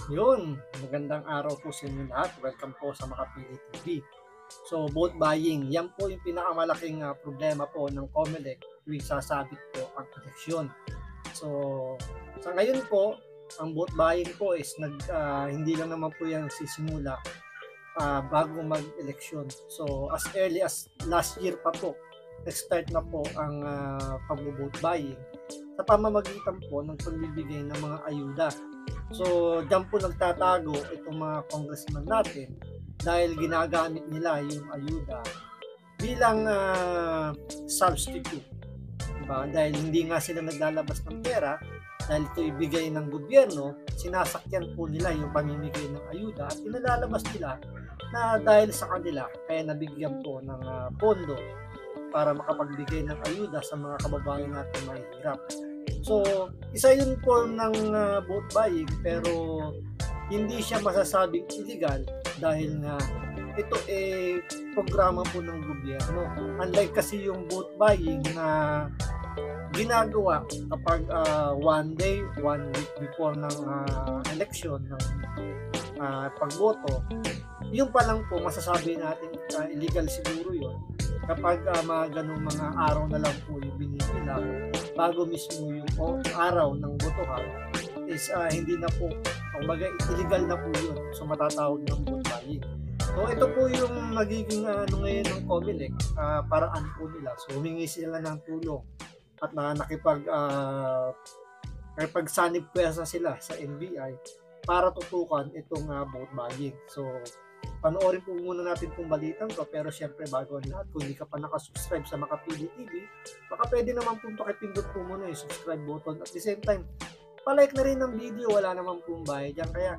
Yun, magandang araw po sa inyo lahat. Welcome po sa Makapili TV. So, vote buying, yan po yung pinakamalaking problema po ng COMELEC tuwing sasabit po ang eleksyon. So, sa ngayon po, ang vote buying po is hindi lang naman po yan sisimula bago mag-eleksyon. So, as early as last year pa po, nag-start na po ang pag-vote buying sa pamamagitan po ng pagbibigay ng mga ayuda. So, diyan po nagtatago itong mga congressman natin dahil ginagamit nila yung ayuda bilang substitute. Diba? Dahil hindi nga sila naglalabas ng pera, dahil ito ibigay ng gobyerno, sinasakyan po nila yung pamimigay ng ayuda at inalalabas nila na dahil sa kanila, kaya nabigyan po ng pondo para makapagbigay ng ayuda sa mga kababayan natin mahihirap. So, isa yun po ng vote buying pero hindi siya masasabing illegal dahil nga ito programa po ng gobyerno. Unlike kasi yung vote buying na ginagawa kapag one day, 1 week before ng election, ng pagboto, yun pa lang po masasabi natin illegal siguro yun kapag mga ganung mga araw na lang po yung binibilang bago mismo yung araw ng botohan is hindi na po, kumbaga illegal na po yun. So matatawag ng vote buying. So ito po yung nagiging ngayon ng COMELEC, paraan po nila. So humingi sila ng tulong at nakipagsanib pwersa sila sa NBI para tutukan itong vote buying. So panoorin po muna natin itong balitang to, pero syempre bago ang lahat, kung hindi ka pa nakasubscribe sa Makapili TV, baka pwede naman po pakipindot po muna yung subscribe button. At the same time, palike na rin ng video, wala naman pong bayad dyan, kaya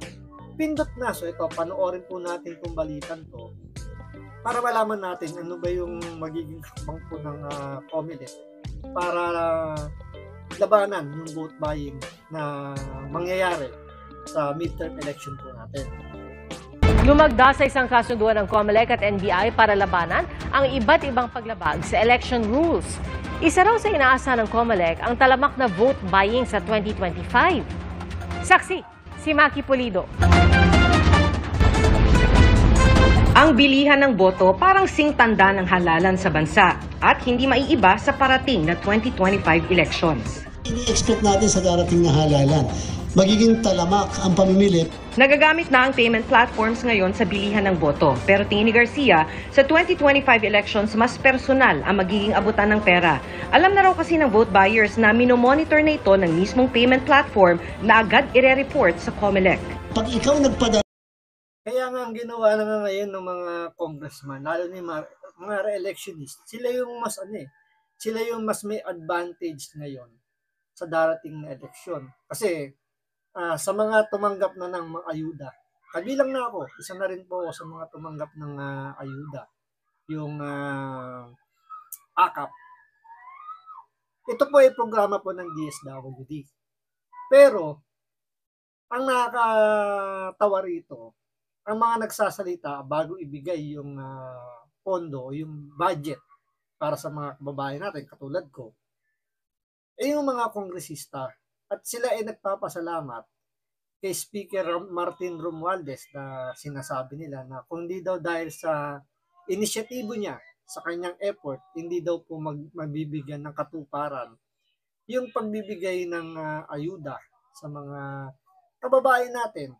pindot na. So ito, panoorin po natin itong balitang to para malaman natin ano ba yung magiging hakbang po ng COMELEC para labanan yung vote buying na mangyayari sa midterm election po natin. Lumagda sa isang kasunduan ng COMELEC at NBI para labanan ang iba't ibang paglabag sa election rules. Isa raw sa inaasahan ng COMELEC ang talamak na vote buying sa 2025. Saksi, si Maki Pulido. Ang bilihan ng boto parang singtanda ng halalan sa bansa at hindi maiiba sa parating na 2025 elections. Ini-expect natin sa darating na halalan, magiging talamak ang pamimili. Nagagamit na ang payment platforms ngayon sa bilihan ng boto. Pero tingin ni Garcia, sa 2025 elections, mas personal ang magiging abutan ng pera. Alam na raw kasi ng vote buyers na minomonitor na ito ng mismong payment platform na agad ire-report sa COMELEC. Pag ikaw nagpadala. Kaya nga ang ginawa na nga ngayon ng mga congressman, lalo ni mga re-electionist, sila yung sila yung mas may advantage ngayon sa darating na eleksyon. Kasi sa mga tumanggap na ng mga ayuda, kabilang na ako, isa na rin po ako sa mga tumanggap ng ayuda, yung AKAP. Ito po ay programa po ng DSWD. Pero, ang nakakatawa rito, ang mga nagsasalita bago ibigay yung pondo, yung budget para sa mga kababayan natin, katulad ko, yung mga kongresista. At sila ay nagpapasalamat kay Speaker Martin Romualdez na sinasabi nila na kung hindi daw dahil sa inisyatibo niya, sa kanyang effort, hindi daw po magbibigyan ng katuparan yung pagbibigay ng ayuda sa mga kababayan natin.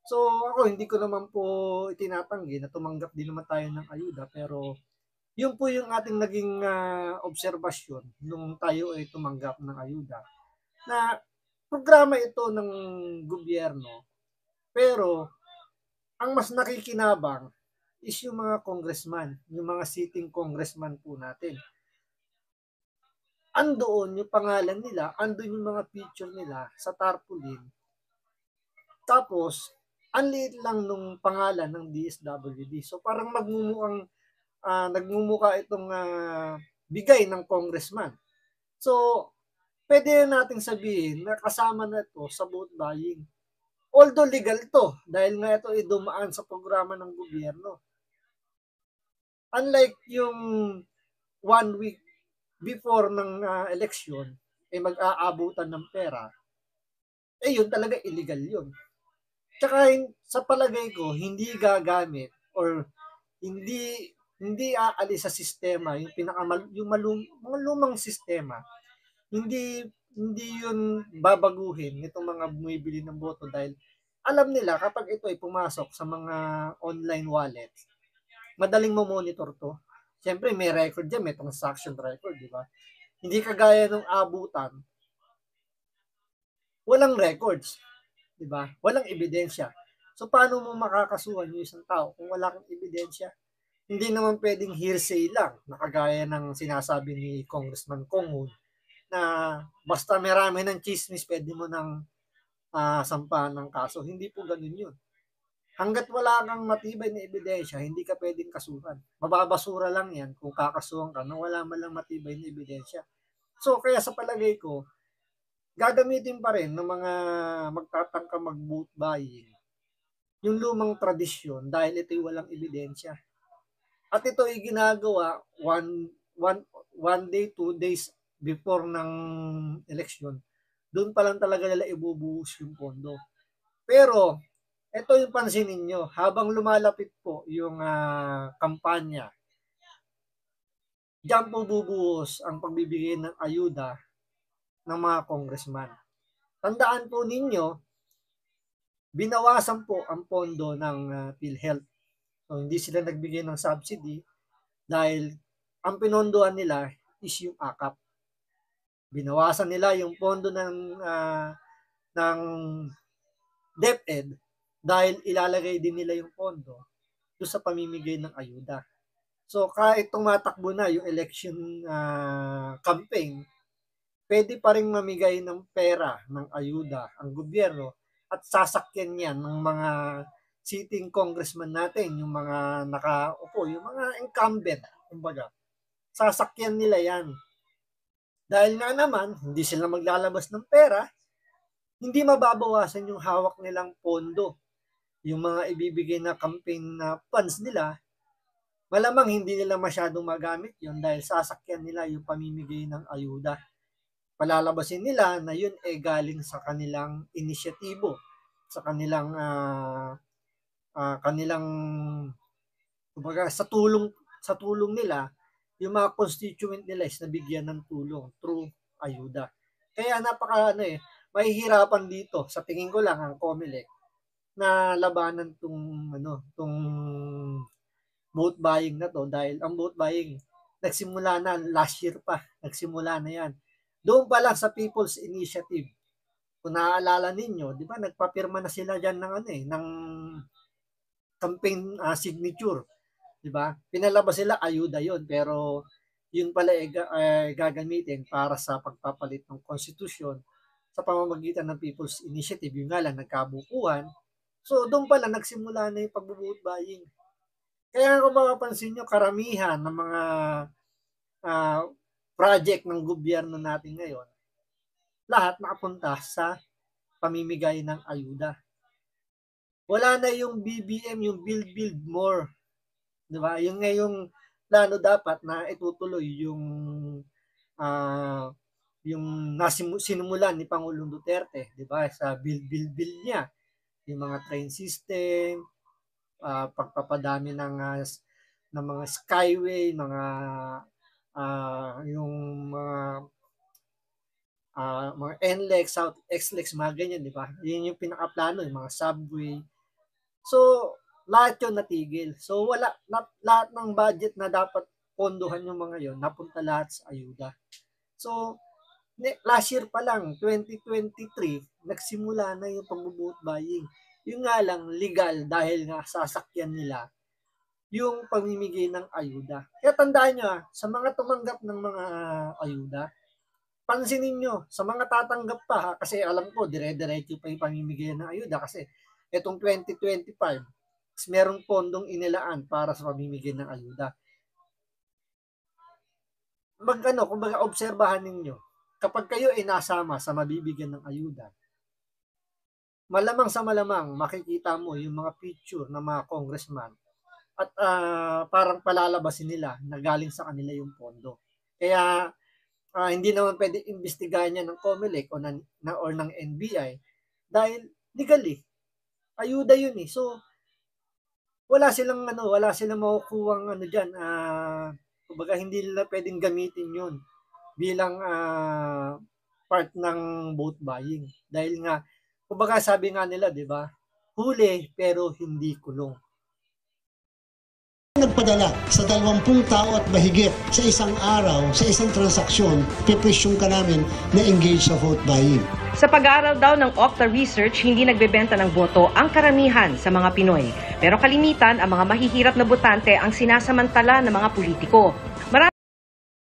So ako hindi ko naman po itinatanggi na tumanggap din naman tayo ng ayuda, pero yun po yung ating naging obserbasyon nung tayo ay tumanggap ng ayuda, na programa ito ng gobyerno, pero ang mas nakikinabang is yung mga congressman, yung mga sitting congressman po natin. Andoon yung pangalan nila, andoon yung mga picture nila sa tarpaulin. Tapos, ang liit lang nung pangalan ng DSWD. So parang nagmumukha itong bigay ng congressman. So, pwede nating sabihin na kasama na ito sa vote buying. Although legal to, dahil nga ito ay dumaan sa programa ng gobyerno. Unlike yung 1 week before ng election, mag-aabutan ng pera, yun talaga illegal yun. Tsaka sa palagay ko, hindi gagamit or hindi aalis sa sistema yung mga lumang sistema. Hindi yun babaguhin nitong mga bumibili ng boto dahil alam nila kapag ito ay pumasok sa mga online wallets, madaling mo-monitor to. Siyempre may record dyan, may transaction record, di ba? Hindi kagaya ng abutan, walang records, di ba? Walang ebidensya. So paano mo makakasuhan yung isang tao kung wala kang ebidensya? Hindi naman pwedeng hearsay lang, nakagaya ng sinasabi ni Congressman Kong na basta marami ng chismis, pwede mo nang sampahan ng kaso. Hindi po ganun yun. Hanggat wala kang matibay na ebidensya, hindi ka pwedeng kasuhan. Mababasura lang yan kung kakasuhan ka nang wala man lang matibay na ebidensya. So, kaya sa palagay ko, gagamitin pa rin ng mga magtatangka mag-vote buying yung lumang tradisyon dahil ito'y walang ebidensya. At ito ay ginagawa one day, 2 days before ng election. Doon pa lang talaga nila ibubuhos yung pondo. Pero, ito yung pansinin nyo, habang lumalapit po yung kampanya, diyan po bubuhos ang pagbibigay ng ayuda ng mga congressman. Tandaan po ninyo, binawasan po ang pondo ng PhilHealth. So, hindi sila nagbigay ng subsidy dahil ang pinondohan nila is yung AKAP. Binawasan nila yung pondo ng DepEd dahil ilalagay din nila yung pondo doon sa pamimigay ng ayuda. So kahit tumatakbo na yung election campaign, pwede pa rin mamigay ng pera, ng ayuda ang gobyerno at sasakyan yan ng mga sitting congressman natin, yung mga nakaupo, yung mga incumbent, kumbaga. Sasakyan nila yan. Dahil nga naman, hindi sila maglalabas ng pera, hindi mababawasan yung hawak nilang pondo. Yung mga ibibigay na campaign na funds nila, malamang hindi nila masyadong magamit yun dahil sasakyan nila yung pamimigay ng ayuda. Palalabasin nila na yun ay galing sa kanilang inisyatibo, sa kanilang kumbaga sa tulong nila, yung mga constituent nila is nabigyan ng tulong through ayuda. Kaya mahihirapan dito sa tingin ko lang ang COMELEC na labanan tong vote buying na to dahil ang vote buying nagsimula na last year pa, nagsimula na yan. Doon pa lang sa People's Initiative. Kung naaalala ninyo, di ba nagpapirma na sila diyan ng campaign signature, di ba? Pinalabas sila ayuda 'yon, pero yun pala gagamitin para sa pagpapalit ng konstitusyon sa pamamagitan ng People's Initiative. Yung nga lang nagkabukuhan. So doon pala nagsimula na yung pag-vote buying. Kaya kung mapapansin nyo, karamihan ng mga project ng gobyerno natin ngayon, lahat nakapunta sa pamimigay ng ayuda. Wala na yung BBM, yung build more. Di ba? Yung ngayong plano dapat na itutuloy yung sinumulan ni Pangulong Duterte, di ba? Sa build niya. Yung mga train system, pagpapadami ng mga skyway, yung mga NLEX, South XLEX, mga ganyan, di ba? Yun yung pinakaplano, yung mga subway. So, lahat yun natigil. So, lahat ng budget na dapat pondohan yung mga yon napunta lahat sa ayuda. So, last year pa lang, 2023, nagsimula na yung pag-vote buying. Yung nga lang, legal dahil nga sasakyan nila yung pamimigay ng ayuda. Kaya tandaan nyo, sa mga tumanggap ng mga ayuda, pansinin nyo, sa mga tatanggap pa, kasi alam ko, dire-diretso pa yung pamimigay ng ayuda kasi itong 2025, merong pondong inilaan para sa pamimigay ng ayuda. Kumbaga obserbahan ninyo, kapag kayo ay nasama sa mabibigyan ng ayuda, malamang sa malamang makikita mo yung mga picture ng mga congressman at parang palalabasin nila na galing sa kanila yung pondo. Kaya hindi naman pwede imbestigahan niya ng COMELEC or ng NBI dahil legally ayuda yun eh. So, wala silang makukuhang diyan, kumbaga hindi nila pwedeng gamitin yun bilang part ng vote buying. Dahil nga, kumbaga sabi nga nila, di ba, huli pero hindi kulong. Nagpadala sa 20 tao at mahigit sa isang araw, sa isang transaksyon, pipresyong ka namin na engage sa vote buying. Sa pag-aaral daw ng Okta Research, hindi nagbebenta ng boto ang karamihan sa mga Pinoy. Pero kalimitan, ang mga mahihirap na botante ang sinasamantala ng mga politiko.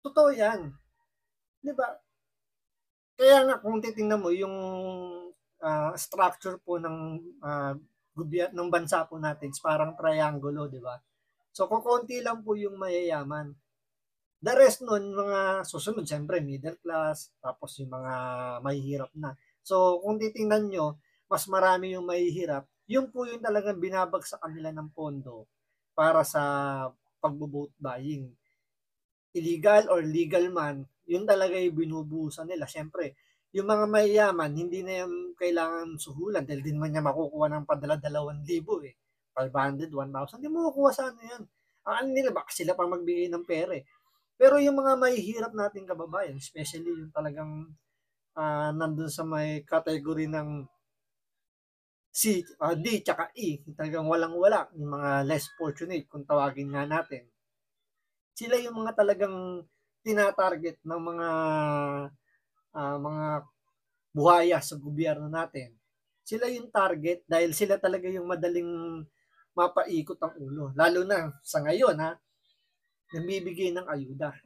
Totoo yan. Di ba? Kaya nga kung titingnan mo yung structure po ng ng bansa po natin, parang triangulo, di ba? So, kukunti lang po yung mayayaman. The rest nun, mga susunod, siyempre, middle class, tapos yung mga mahihirap na. So, kung titingnan nyo, mas marami yung mahihirap, yun po yung talagang binabag sa kanila ng pondo para sa pag-vote buying. Illegal or legal man, yun talaga yung binubuhusan nila. Siyempre, yung mga mayayaman, hindi na yung kailangan suhulan dahil din man niya makukuha ng padala 2,000 eh. 500, 1,000, hindi mo makukuha sa ano yan. Ano nila, baka sila pa magbigay ng pere. Pero yung mga mahihirap nating kababayan, especially yung talagang nandun sa may category ng C, D, tsaka E, talagang walang-wala, yung mga less fortunate, kung tawagin nga natin. Sila yung mga talagang tinatarget ng mga buhaya sa gobyerno natin. Sila yung target dahil sila talaga yung madaling mapaikot ang ulo. Lalo na sa ngayon, namibigay ng ayuda.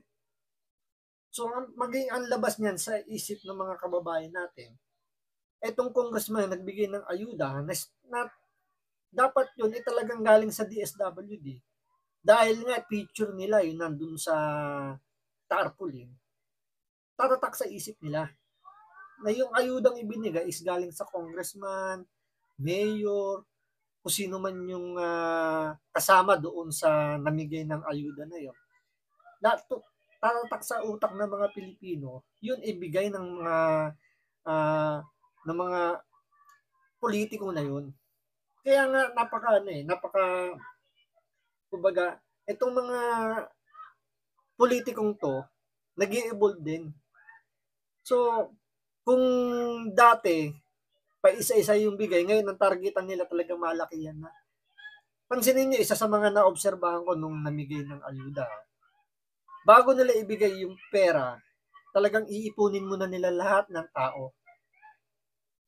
So, maging ang labas niyan sa isip ng mga kababayan natin, etong congressman nagbigay ng ayuda na dapat yun talagang galing sa DSWD. Dahil nga picture nila yun nandun sa tarpaulin, tatatak sa isip nila na yung ayudang ibinigay is galing sa congressman, mayor, kung sino man yung kasama doon sa namigay ng ayuda na yun. Tatatak sa utak ng mga Pilipino, yun ibigay ng mga politiko na yun. Kaya nga kumbaga, itong mga politikong to, nag-i-evolve din. So, kung dati, pa isa-isa yung bigay, ngayon ang targetan nila talaga malaki yan na. Pansinin niyo, isa sa mga naobserbahan ko nung namigay ng ayuda, bago nila ibigay yung pera, talagang iipunin muna nila lahat ng tao.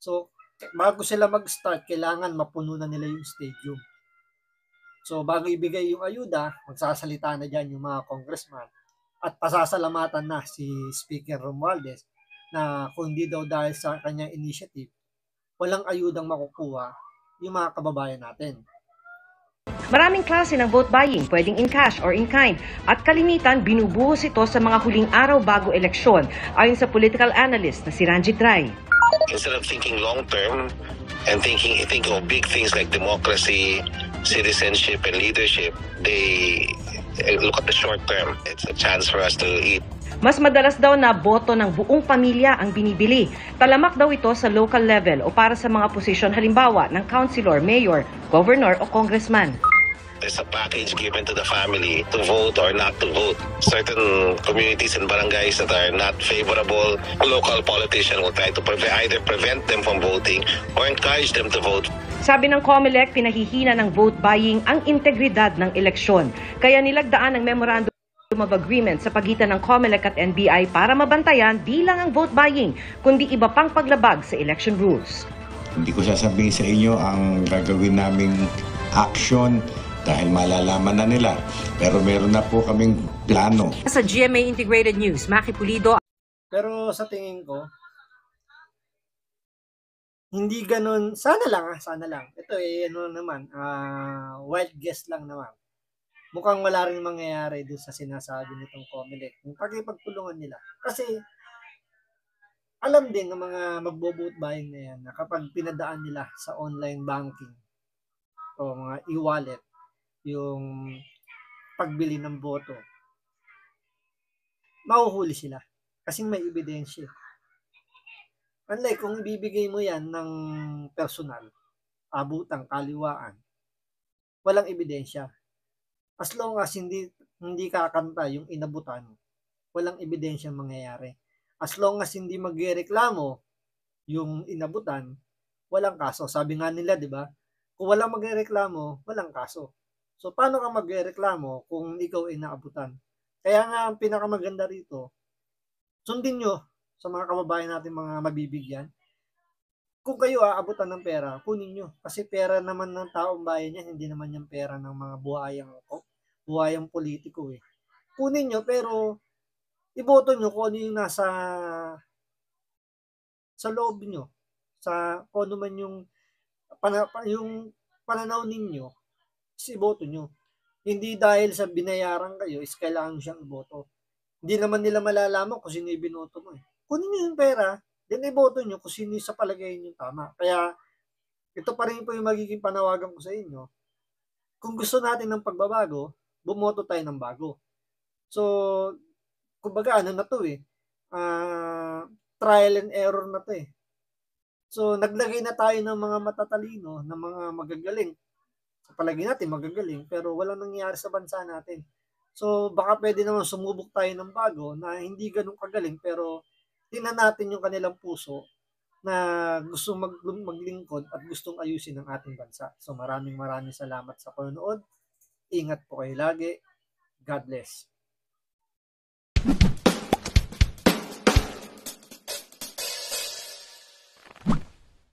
So, bago sila mag-start, kailangan mapuno na nila yung stadium. So, bago ibigay yung ayuda, magsasalita na dyan yung mga congressman at pasasalamatan na si Speaker Romualdez na kung hindi daw dahil sa kanyang initiative, walang ayudang makukuha yung mga kababayan natin. Maraming klase ng vote buying, pwedeng in cash or in kind, at kalimitan binubuhos ito sa mga huling araw bago eleksyon, ayon sa political analyst na si Ranjit Rai. Instead of thinking long-term and thinking of big things like democracy, citizenship, and leadership, they look at the short term. It's a chance for us to eat. Mas madalas daw na boto ng buong pamilya ang binibili. Talamak daw ito sa local level o para sa mga posisyon halimbawa ng councilor, mayor, governor o congressman. There's a package given to the family to vote or not to vote. Certain communities and barangays that are not favorable, local politician will try to either prevent them from voting or encourage them to vote. Sabi ng COMELEC, pinahihina ng vote buying ang integridad ng eleksyon. Kaya nilagdaan ng memorandum of agreement sa pagitan ng COMELEC at NBI para mabantayan di lang ang vote buying, kundi iba pang paglabag sa election rules. Hindi ko sasabihin sa inyo ang gagawin naming action dahil malalaman na nila. Pero meron na po kaming plano. Sa GMA Integrated News, Maki Pulido. Pero sa tingin ko, hindi ganun, sana lang. Ito wild guess lang naman. Mukhang wala rin mangyayari doon sa sinasabi nitong COMELEC. Yung pagkipagtulungan nila. Kasi, alam din ng mga magbo-vote buying na yan na kapag pinadaan nila sa online banking o mga e-wallet, yung pagbili ng boto, mahuhuli sila. Kasi may ebidensya. Unlike kung ibibigay mo yan ng personal, abutang, kaliwaan, walang ebidensya. As long as hindi kakanta yung inabutan, walang ebidensya mangyayari. As long as hindi magrereklamo yung inabutan, walang kaso. Sabi nga nila, di ba? Kung walang magrereklamo, walang kaso. So, paano ka magrereklamo kung ikaw ay naabutan? Kaya nga, ang pinakamaganda rito, sundin nyo sa mga kababayan natin, mga mabibigyan. Kung kayo aabutan ng pera, kunin nyo. Kasi pera naman ng taong bayan yan, hindi naman yung pera ng mga buhayang politiko eh. Kunin nyo, pero iboto nyo kung ano yung nasa sa loob nyo. Kung ano man yung pananaw ninyo, iboto nyo. Hindi dahil sa binayaran kayo, is kailangan siyang iboto. Hindi naman nila malalaman kung sino yung binoto mo eh. Kunin nyo yung pera, then iboto nyo kung sino sa palagay nyo tama. Kaya, ito pa rin po yung magiging panawagan ko sa inyo. Kung gusto natin ng pagbabago, bumoto tayo ng bago. So, kumbaga ano na to eh, trial and error na to eh. So, naglagay na tayo ng mga matatalino, ng mga magagaling. Sa palagay natin, magagaling, pero walang nangyayari sa bansa natin. So, baka pwede naman sumubok tayo ng bago na hindi ganun kagaling, pero tingnan natin yung kanilang puso na gustong maglingkod at gustong ayusin ang ating bansa. So, maraming salamat sa panonood. Ingat po kayo lagi. God bless.